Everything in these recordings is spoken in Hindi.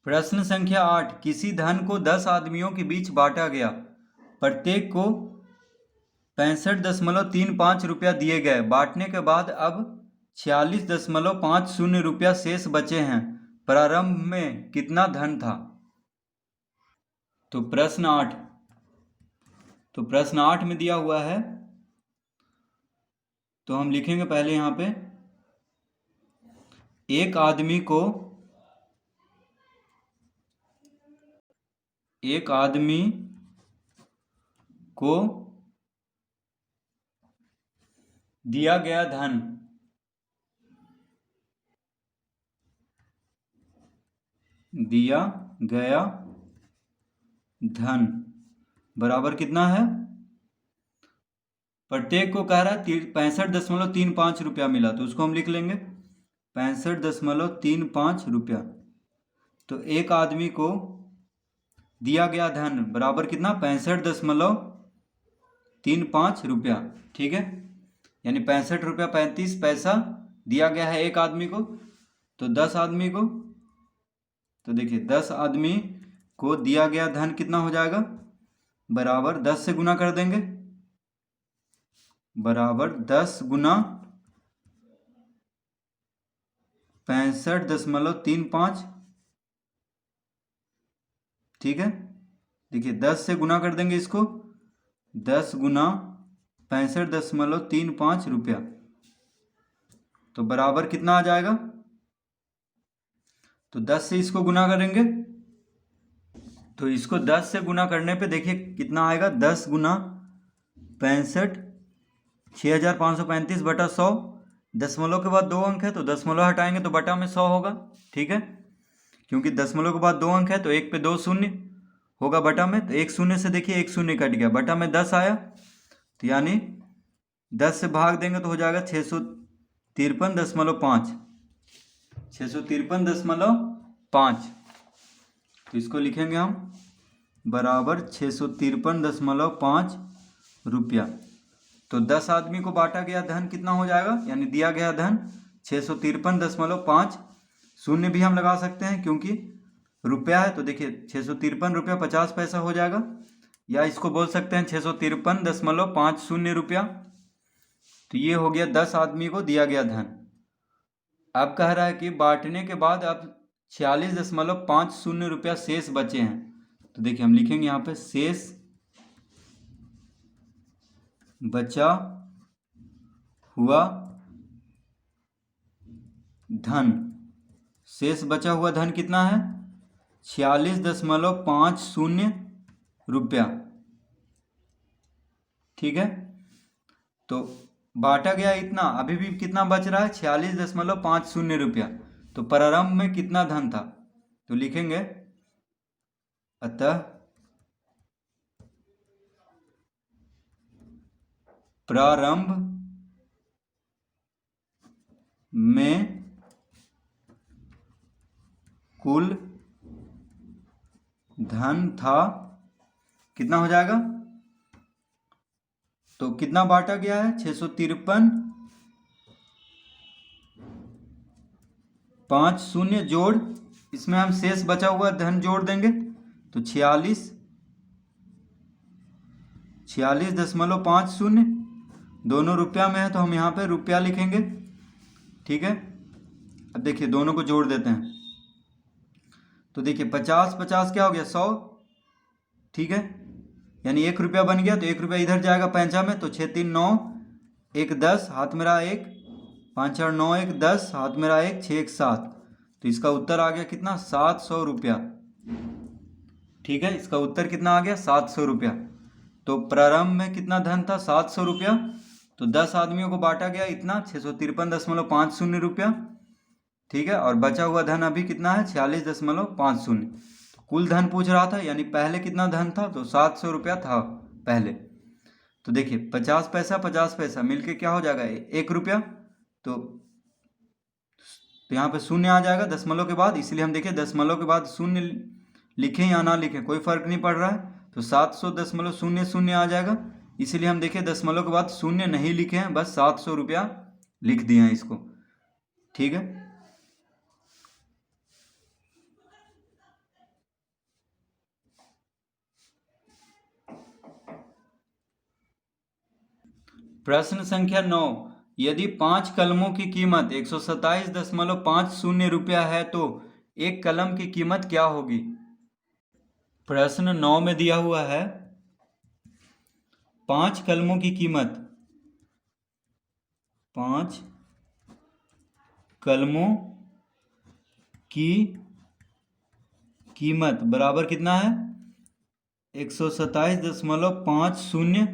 प्रश्न संख्या 8। किसी धन को 10 आदमियों के बीच बांटा गया। प्रत्येक को 65.35 रुपया दिए गए। बांटने के बाद अब 46.50 रुपया शेष बचे हैं। प्रारंभ में कितना धन था? तो प्रश्न 8 में दिया हुआ है, तो हम लिखेंगे पहले यहाँ पे एक आदमी को दिया गया धन बराबर कितना है? प्रत्येक को कह रहा है 65.35 रुपया मिला, तो उसको हम लिख लेंगे 65.35 रुपया। तो एक आदमी को दिया गया धन बराबर कितना? 65.35 रुपया। ठीक है, यानी 65 रुपया 35 पैसा दिया गया है एक आदमी को। तो 10 आदमी को, तो देखिए 10 आदमी को दिया गया धन कितना हो जाएगा? बराबर 10 से गुना कर देंगे, बराबर 10 गुना 65.35। ठीक है, देखिए 10 से गुना कर देंगे इसको, 10 गुना 65.35 रुपया। तो बराबर कितना आ जाएगा? तो 10 से इसको गुना करेंगे, तो इसको 10 से गुना करने पे देखिए कितना आएगा? 10 गुना 65, 6535 बटा 100। दशमलव के बाद 2 अंक है, तो दशमलव हटाएंगे तो बटा में 100 होगा। ठीक है, क्योंकि दशमलव के बाद 2 अंक है तो एक पे 2 शून्य होगा बटा में, तो एक शून्य से देखिए एक शून्य कट गया, बटा में 10 आया। तो यानी 10 से भाग देंगे तो हो जाएगा 653.5, 653.5। तो इसको लिखेंगे हम बराबर 653.5 रुपया। तो 10 आदमी को बांटा गया धन कितना हो जाएगा, यानी दिया गया धन 653.5। शून्य भी हम लगा सकते हैं क्योंकि रुपया है, तो देखिए 653 रुपया 50 पैसा हो जाएगा, या इसको बोल सकते हैं 653.50 रुपया। तो ये हो गया 10 आदमी को दिया गया धन। अब कह रहा है कि बांटने के बाद अब 46.50 रुपया शेष बचे हैं। तो देखिए हम लिखेंगे यहाँ पे शेष बचा हुआ धन। शेष बचा हुआ धन कितना है? 46.50 रुपया। ठीक है, तो बांटा गया इतना, अभी भी कितना बच रहा है? 46.50 रुपया। तो प्रारंभ में कितना धन था? तो लिखेंगे अतः प्रारंभ में कुल धन था, कितना हो जाएगा? तो कितना बांटा गया है? 653.50 जोड़, इसमें हम शेष बचा हुआ धन जोड़ देंगे, तो 46.50 दोनों रुपया में है, तो हम यहाँ पे रुपया लिखेंगे। ठीक है, अब देखिए दोनों को जोड़ देते हैं, तो देखिए 50 50 क्या हो गया? 100। ठीक है, यानी 1 रुपया बन गया, तो 1 रुपया इधर जाएगा पैंचा में, तो 6 3 9 1 10 हाथ में रहा 1, 5 4 9 1 10 हाथ में रहा 1, 6 1 7। तो इसका उत्तर आ गया कितना? 700 रुपया। ठीक है, इसका उत्तर कितना आ गया? 700 रुपया। तो प्रारंभ में कितना धन था? 700 रुपया। तो 10 आदमियों को बांटा गया इतना 653.50 रुपया। ठीक है, और बचा हुआ धन अभी कितना है? 46.50। कुल धन पूछ रहा था, यानी पहले कितना धन था? तो 700 रुपया था पहले। तो देखिए 50 पैसा मिलके क्या हो जाएगा? 1 रुपया। तो यहाँ पे शून्य आ जाएगा दशमलव के बाद, इसलिए हम देखिए दशमलव के बाद शून्य लिखें या ना लिखें कोई फर्क नहीं पड़ रहा है, तो 700.00 आ जाएगा। इसीलिए हम देखिए दशमलव के बाद शून्य नहीं लिखे हैं, बस 700 रुपया लिख दिए हैं इसको। ठीक है, प्रश्न संख्या 9, यदि 5 कलमों की कीमत 127.50 रुपया है तो एक कलम की कीमत क्या होगी। प्रश्न 9 में दिया हुआ है 5 कलमों की कीमत, 5 कलमों की कीमत बराबर कितना है 127.50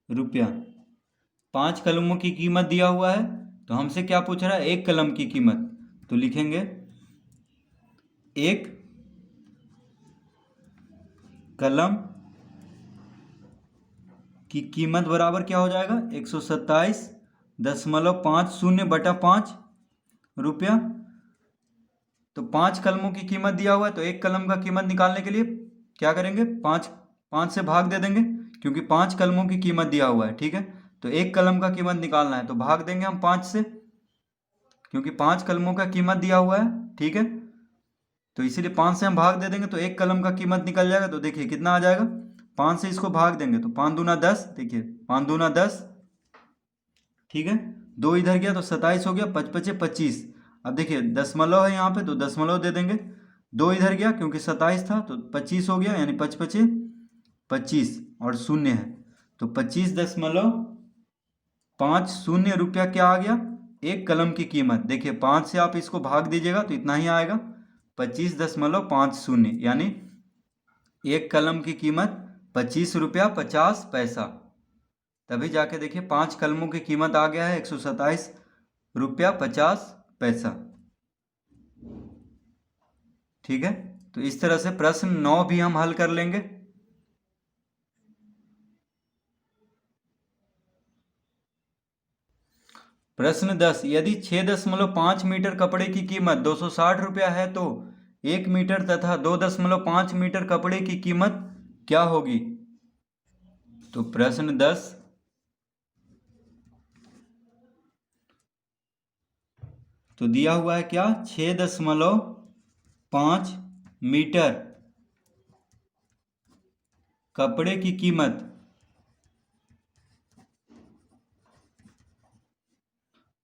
रुपया। 5 कलमों की कीमत दिया हुआ है तो हमसे क्या पूछ रहा है, एक कलम की कीमत। तो लिखेंगे एक कलम की कीमत बराबर क्या हो जाएगा 127.50 बटा 5 रुपया। तो 5 कलमों की कीमत दिया हुआ है तो एक कलम का कीमत निकालने के लिए क्या करेंगे, 5 से भाग दे देंगे क्योंकि 5 कलमों की कीमत दिया हुआ है। ठीक है, तो एक कलम का कीमत निकालना है तो भाग देंगे हम 5 से, क्योंकि 5 कलमों का कीमत दिया हुआ है। ठीक है, तो इसीलिए 5 से हम भाग दे देंगे तो एक कलम का कीमत निकल जाएगा। तो देखिए कितना आ जाएगा, 5 से इसको भाग देंगे तो 5 दूना 10, देखिए 5 दूना 10। ठीक है, 2 इधर गया तो 27 हो गया, 5 पचे 25। अब देखिए दशमलव है यहाँ पे तो दशमलव दे देंगे, 2 इधर गया क्योंकि 27 था तो 25 हो गया, यानी 5 पचे 25 और शून्य है तो 25.50 रुपया क्या आ गया, एक कलम की कीमत। देखिए 5 से आप इसको भाग दीजिएगा तो इतना ही आएगा 25.50, यानी एक कलम की कीमत 25 रुपया 50 पैसा। तभी जाके देखिए 5 कलमों की कीमत आ गया है 127 रुपया 50 पैसा। ठीक है, तो इस तरह से प्रश्न 9 भी हम हल कर लेंगे। प्रश्न 10, यदि 6.5 मीटर कपड़े की कीमत 260 रुपया है तो 1 मीटर तथा 2.5 मीटर कपड़े की कीमत क्या होगी। तो प्रश्न 10, तो दिया हुआ है क्या, 6.5 मीटर कपड़े की कीमत,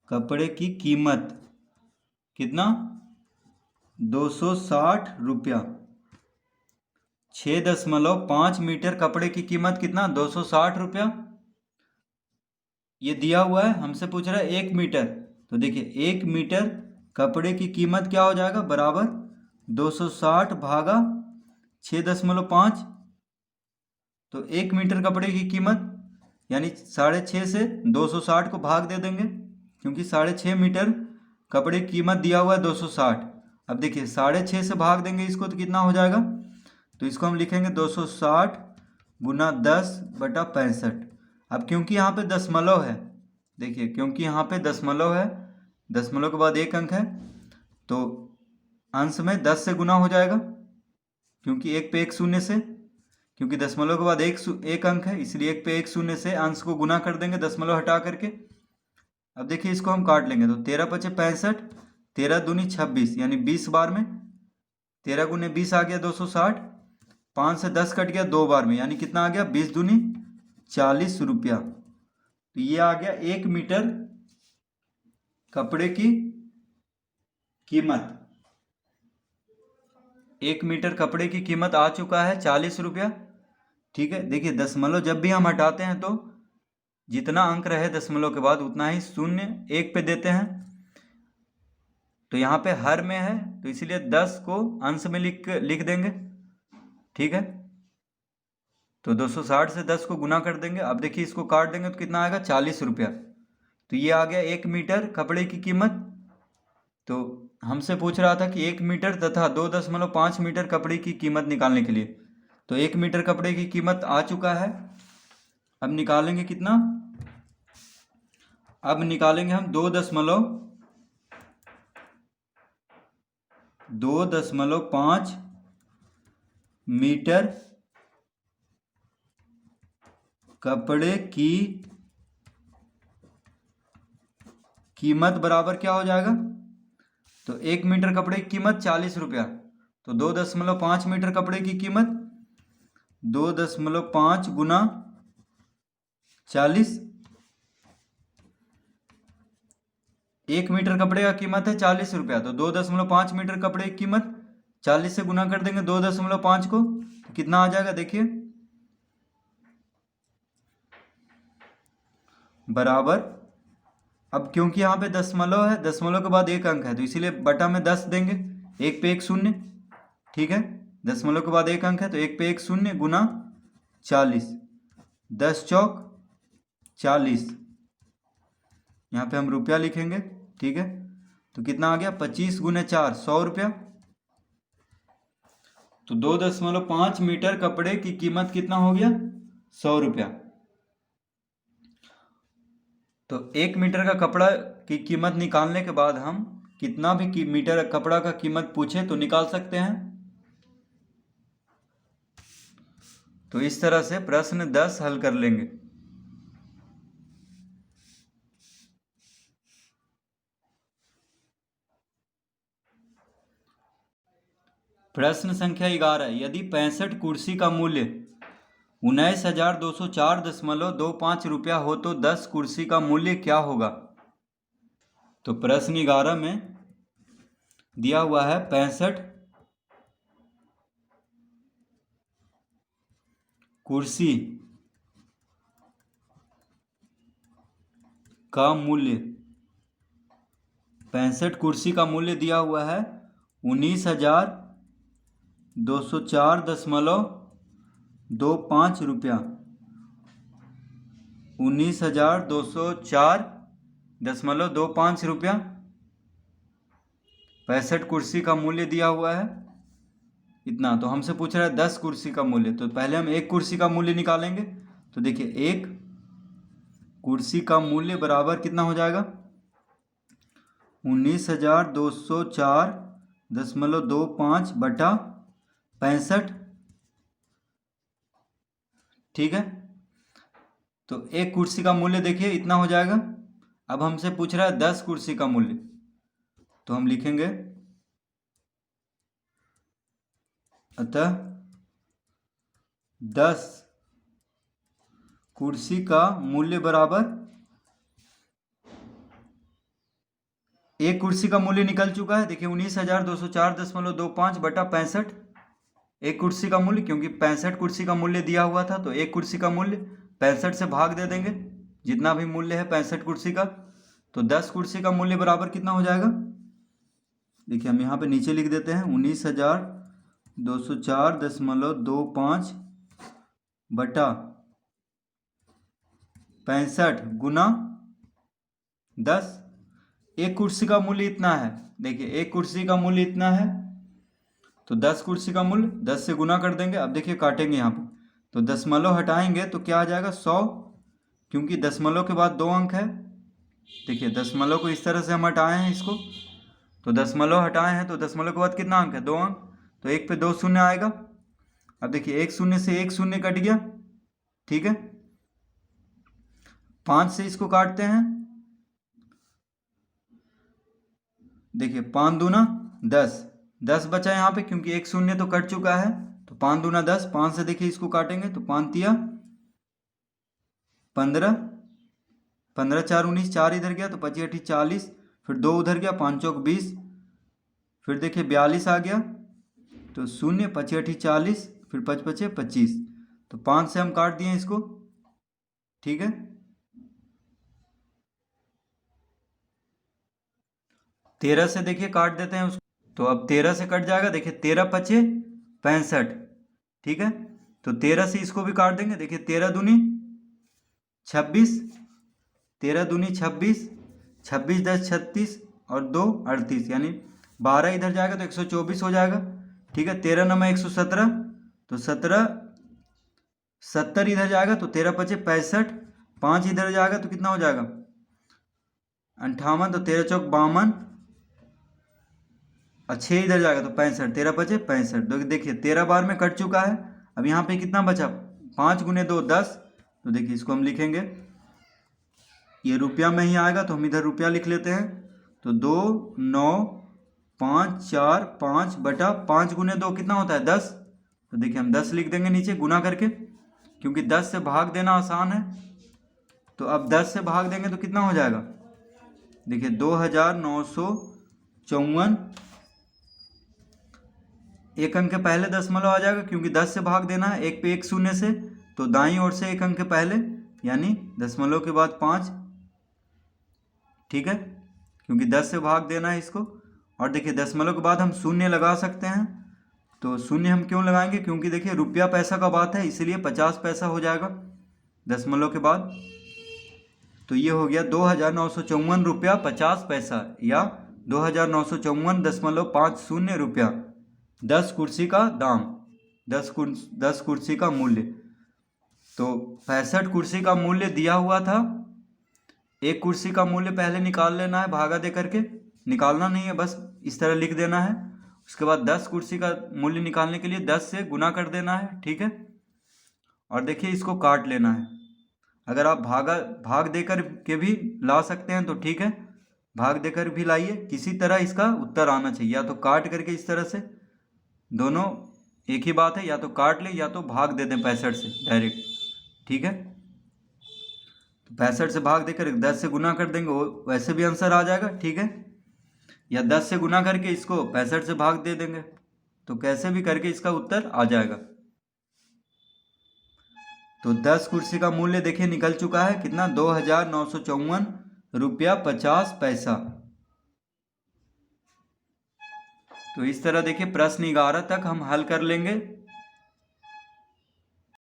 कपड़े की कीमत कितना 260 रुपया। 6.5 मीटर कपड़े की कीमत कितना 260 रुपया। ये दिया हुआ है, हमसे पूछ रहा है 1 मीटर। तो देखिए 1 मीटर कपड़े की कीमत क्या हो जाएगा, बराबर 260 भागा 6.5। तो 1 मीटर कपड़े की कीमत यानी 6.5 से 260 को भाग दे देंगे क्योंकि 6.5 मीटर कपड़े की कीमत दिया हुआ है 260। अब देखिए 6.5 से भाग देंगे इसको तो कितना हो जाएगा, तो इसको हम लिखेंगे 260 गुना 10 बटा 65। अब क्योंकि यहाँ पे दशमलव है, देखिए क्योंकि यहाँ पे दशमलव है, दशमलव के बाद एक अंक है तो अंश में 10 से गुना हो जाएगा, क्योंकि एक पे एक शून्य से, क्योंकि दशमलव के बाद एक अंक है इसलिए एक पे एक शून्य से अंश को गुना कर देंगे दशमलव हटा करके। अब देखिए इसको हम काट लेंगे तो 13 पचे 65, 13 दूनी 26, यानी 20 बार में 13 गुने 20 आ गया 260, 5 से 10 कट गया 2 बार में, यानी कितना आ गया 20 दूनी 40 रुपया। तो ये आ गया 1 मीटर कपड़े की कीमत। 1 मीटर कपड़े की कीमत आ चुका है 40 रुपया। ठीक है, देखिए दशमलव जब भी हम हटाते हैं तो जितना अंक रहे दशमलव के बाद उतना ही शून्य एक पे देते हैं। तो यहाँ पे हर में है तो इसीलिए 10 को अंश में लिख देंगे। ठीक है, तो 260 से 10 को गुना कर देंगे। अब देखिए इसको काट देंगे तो कितना आएगा 40 रुपया। तो ये आ गया 1 मीटर कपड़े की कीमत। तो हमसे पूछ रहा था कि 1 मीटर तथा 2.5 मीटर कपड़े की कीमत निकालने के लिए, तो 1 मीटर कपड़े की कीमत आ चुका है। अब निकालेंगे कितना, अब निकालेंगे हम 2.5 मीटर कपड़े की कीमत बराबर क्या हो जाएगा, तो 1 मीटर कपड़े की कीमत 40 रुपया, तो 2.5 मीटर कपड़े की कीमत 2.5 गुना 40, 1 मीटर कपड़े का कीमत है 40 रुपया, तो 2.5 मीटर कपड़े की कीमत 40 से गुना कर देंगे 2.5 को, तो कितना आ जाएगा देखिए, बराबर। अब क्योंकि यहाँ पे दशमलव है, दशमलव के बाद एक अंक है, तो इसीलिए बटा में 10 देंगे, एक पे एक शून्य, ठीक है। दशमलव के बाद एक अंक है तो एक पे एक शून्य गुना 40, 10 चौक 40, यहाँ पे हम रुपया लिखेंगे, ठीक है। तो कितना आ गया, 25 गुने 4 100 रुपया। तो 2.5 मीटर कपड़े की कीमत कितना हो गया, 100 रुपया। तो 1 मीटर का कपड़ा की कीमत निकालने के बाद हम कितना भी मीटर कपड़ा का कीमत पूछे तो निकाल सकते हैं। तो इस तरह से प्रश्न 10 हल कर लेंगे। प्रश्न संख्या 11, यदि 65 कुर्सी का मूल्य 19,204.25 रुपया हो तो 10 कुर्सी का मूल्य क्या होगा। तो प्रश्न 11 में दिया हुआ है 65 कुर्सी का मूल्य, 65 कुर्सी का मूल्य दिया हुआ है 19,204.25 रुपया, 19,204.25 रुपया 65 कुर्सी का मूल्य दिया हुआ है इतना। तो हमसे पूछ रहा है 10 कुर्सी का मूल्य, तो पहले हम एक कुर्सी का मूल्य निकालेंगे। तो देखिए एक कुर्सी का मूल्य बराबर कितना हो जाएगा, 19,204.25 बटा 65, ठीक है। तो एक कुर्सी का मूल्य देखिए इतना हो जाएगा। अब हमसे पूछ रहा है 10 कुर्सी का मूल्य, तो हम लिखेंगे अतः 10 कुर्सी का मूल्य बराबर, एक कुर्सी का मूल्य निकल चुका है देखिए 19,204.25 बटा 65, एक कुर्सी का मूल्य, क्योंकि 65 कुर्सी का मूल्य दिया हुआ था तो एक कुर्सी का मूल्य 65 से भाग दे देंगे जितना भी मूल्य है 65 कुर्सी का। तो 10 कुर्सी का मूल्य बराबर कितना हो जाएगा, देखिए हम यहाँ पे नीचे लिख देते हैं 19,204.25 बटा 65 गुना 10। एक कुर्सी का मूल्य इतना है, देखिए एक कुर्सी का मूल्य इतना है, तो 10 कुर्सी का मूल्य 10 से गुना कर देंगे। अब देखिए काटेंगे यहाँ पे, तो दशमलव हटाएंगे तो क्या आ जाएगा 100, क्योंकि दशमलव के बाद 2 अंक है। देखिए दशमलव को इस तरह से हम हटाए हैं इसको, तो दशमलव हटाए हैं तो दशमलव के बाद कितना अंक है, 2 अंक, तो एक पे 2 शून्य आएगा। अब देखिए एक शून्य से एक शून्य कट गया, ठीक है। 5 से इसको काटते हैं, देखिए 5 दूना 10, 10 बचा यहाँ पे क्योंकि एक शून्य तो कट चुका है, तो 5 दूना 10, 5 से देखिए इसको काटेंगे तो 5 तिया 15, 15 4 19, 4 इधर गया तो 25 8 40, फिर 2 उधर गया, 5 चौक 20, फिर देखिए 42 आ गया, तो 0 25 8 40, फिर 5 5 25, तो 5 से हम काट दिए इसको, ठीक है। 13 से देखिए काट देते हैं उसको, तो अब 13 से कट जाएगा, देखिए 13 पचे 65, ठीक है। तो 13 से इसको भी काट देंगे, देखिए 13 दूनी 26, 13 दूनी 26, 26 10 36 और 2 38, यानी 12 इधर जाएगा तो 124 हो जाएगा, ठीक है। 13 नंबर 117, तो 17 70 इधर जाएगा तो 13 पचे 65, 5 इधर जाएगा तो कितना हो जाएगा 58, तो 13 चौक 52 और 6 इधर जाएगा तो 65, 13 पचे 65। तो देखिए 13 बार में कट चुका है। अब यहाँ पे कितना बचा, 5 गुने 2 10, तो देखिए इसको हम लिखेंगे, ये रुपया में ही आएगा तो हम इधर रुपया लिख लेते हैं, तो 2 9 5 4 5 बटा 5 गुने 2 कितना होता है 10, तो देखिए हम 10 लिख देंगे नीचे गुना करके, क्योंकि 10 से भाग देना आसान है। तो अब 10 से भाग देंगे तो कितना हो जाएगा, देखिए 2954, एक अंक के पहले दशमलव आ जाएगा क्योंकि 10 से भाग देना है, एक पे एक शून्य से, तो दाईं ओर से एक अंक के पहले यानी दशमलव के बाद 5, ठीक है, क्योंकि 10 से भाग देना है इसको। और देखिए दशमलव के बाद हम शून्य लगा सकते हैं, तो शून्य हम क्यों लगाएंगे, क्योंकि देखिए रुपया पैसा का बात है, इसलिए 50 पैसा हो जाएगा दशमलव के बाद। तो ये हो गया 2954 रुपया 50 पैसा या 2954.50 रुपया 10 कुर्सी का दाम, 10 कुर्सी का मूल्य। तो 65 कुर्सी का मूल्य दिया हुआ था, एक कुर्सी का मूल्य पहले निकाल लेना है, भागा दे करके, निकालना नहीं है, बस इस तरह लिख देना है। उसके बाद 10 कुर्सी का मूल्य निकालने के लिए 10 से गुना कर देना है, ठीक है। और देखिए इसको काट लेना है, अगर आप भाग देकर के भी ला सकते हैं तो ठीक है, भाग देकर भी लाइए, किसी तरह इसका उत्तर आना चाहिए, या तो काट करके इस तरह से, दोनों एक ही बात है, या तो काट लें या तो भाग दे दें 65 से डायरेक्ट, ठीक है। तो 65 से भाग देकर 10 से गुना कर देंगे, वो वैसे भी आंसर आ जाएगा, ठीक है। या 10 से गुना करके इसको 65 से भाग दे देंगे, तो कैसे भी करके इसका उत्तर आ जाएगा। तो 10 कुर्सी का मूल्य देखिए निकल चुका है कितना, 2954 रुपया 50 पैसा। तो इस तरह देखिए प्रश्न 11 तक हम हल कर लेंगे।